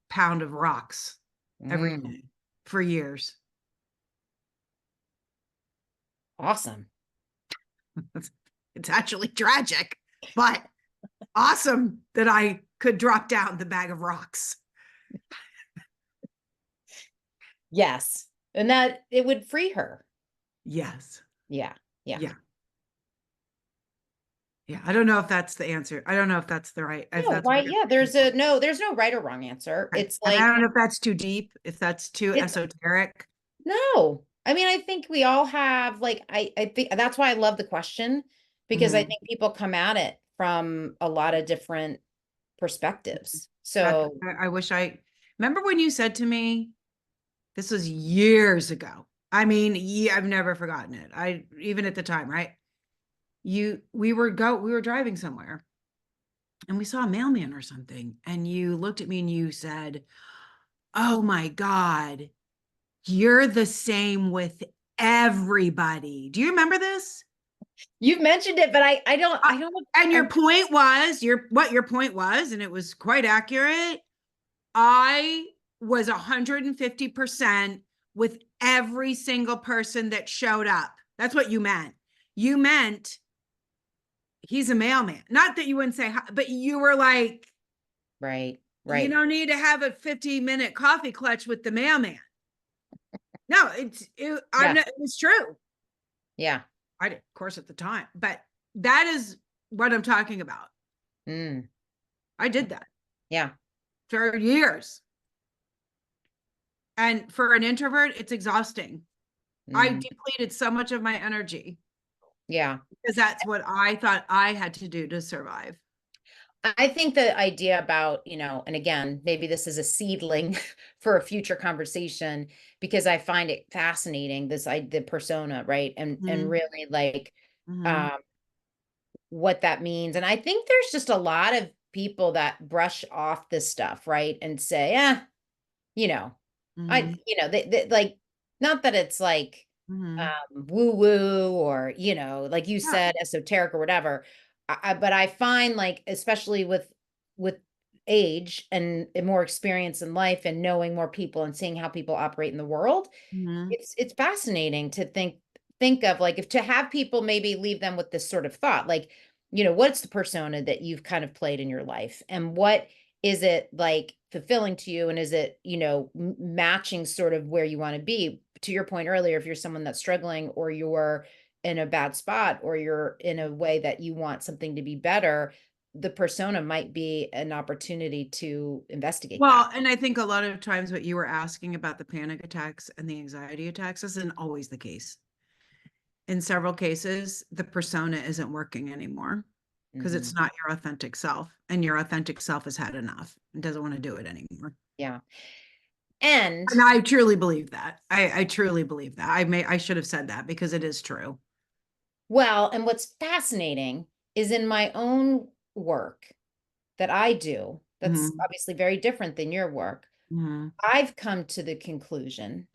pound of rocks every Mm. day for years. Awesome. It's actually tragic, but awesome that I could drop down the bag of rocks. Yes. And that it would free her. Yes. Yeah. Yeah. Yeah. Yeah. I don't know if that's the answer. I don't know if that's the right, if No, that's why? what Yeah, there's no right or wrong answer. right. It's And I like, don't know if that's too deep, if that's too it's esoteric. no. I mean, I think we all have, like, I think that's why I love the question, because I Mhm. think people come at it from a lot of different perspectives. That So, I wish I remember when you said to me, this was years ago. I mean, yeah, I've never forgotten it. I even at the time, right? We were driving somewhere and we saw a mailman or something, and you looked at me and you said, "Oh my God, you're the same with everybody." Do you remember this? you've mentioned it, but I don't know. And your point was what your point was, and it was quite accurate. I was 150% with every single person that showed up. That's what you meant. You meant he's a mailman. Not that you wouldn't say, but you were like, Right. you Right. don't need to have a 50-minute coffee clutch with the mailman. No, Yeah. it was true. Yeah. I did, of course, at the time, but that is what I'm talking about. Mm. I did that Yeah. for years. And for an introvert, it's exhausting. I Mm. depleted so much of my energy Yeah. because that's what I thought I had to do to survive. I think the idea about, and again, maybe this is a seedling for a future conversation, because I find it fascinating, the persona, right? And Mhm. really, like, Mhm. um what that means. And I think there's just a lot of people that brush off this stuff, right? And say, you know, Mhm. they like, not that it's like Mhm. woo woo, or, like you Yeah. said, esoteric or whatever. But I find, like, especially with age and more experience in life and knowing more people and seeing how people operate in the world, Mhm. it's fascinating to think of, like, if to have people maybe leave them with this sort of thought, like, what's the persona that you've kind of played in your life, and what is it like fulfilling to you, and is it, matching sort of where you want to be? To your point earlier, if you're someone that's struggling, or you're in a bad spot, or you're in a way that you want something to be better, the persona might be an opportunity to investigate that. Well, and I think a lot of times what you were asking about the panic attacks and the anxiety attacks isn't always the case. In several cases, the persona isn't working anymore because it's Mhm. not your authentic self, and your authentic self has had enough and doesn't want to do it anymore. Yeah. And And I truly believe that. I truly believe that. I should have said that because it is true. well, and what's fascinating is in my own work that I do, that's Mhm. obviously very different than your work. Mhm. I've come to the conclusion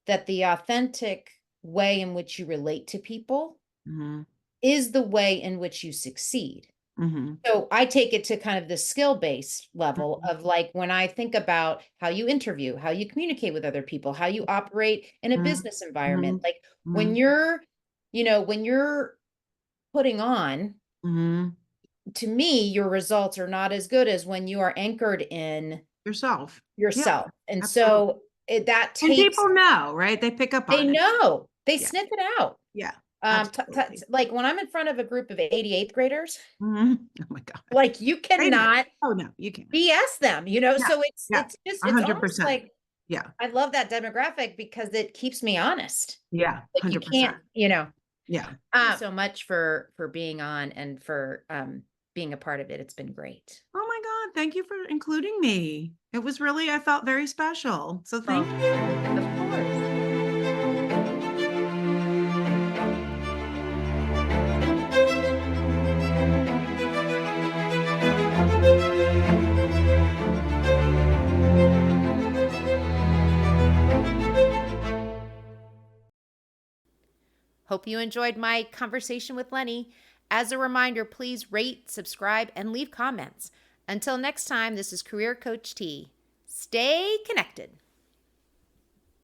that the authentic way in which you relate to people Mhm. is the way in which you succeed. Mhm. So I take it to kind of the skill-based level Mhm. of, like, when I think about how you interview, how you communicate with other people, how you operate in a Mhm. business environment, Mhm. like when Mhm. you're putting on, Mhm. to me, your results are not as good as when you are anchored in Yourself. Yeah, yourself. And absolutely. so that And takes, people know, right? They pick up they on it. know, they Yeah. sniff it out. Yeah. Absolutely. Like when I'm in front of a group of 88th graders, Mhm. Oh my God. like you They know. cannot Oh no, you can't. BS them, Yeah. so Yeah. it's almost 100%. like Yeah. I love that demographic because it keeps me honest. Yeah. Like you 100%. can't, Yeah. thank you so much for being on and for being a part of it. It's been great. Oh my God. Thank you for including me. It was really, I felt very special. So thank you. Of course. Hope you enjoyed my conversation with Lenny. As a reminder, please rate, subscribe, and leave comments. Until next time, this is Career Coach T. Stay connected.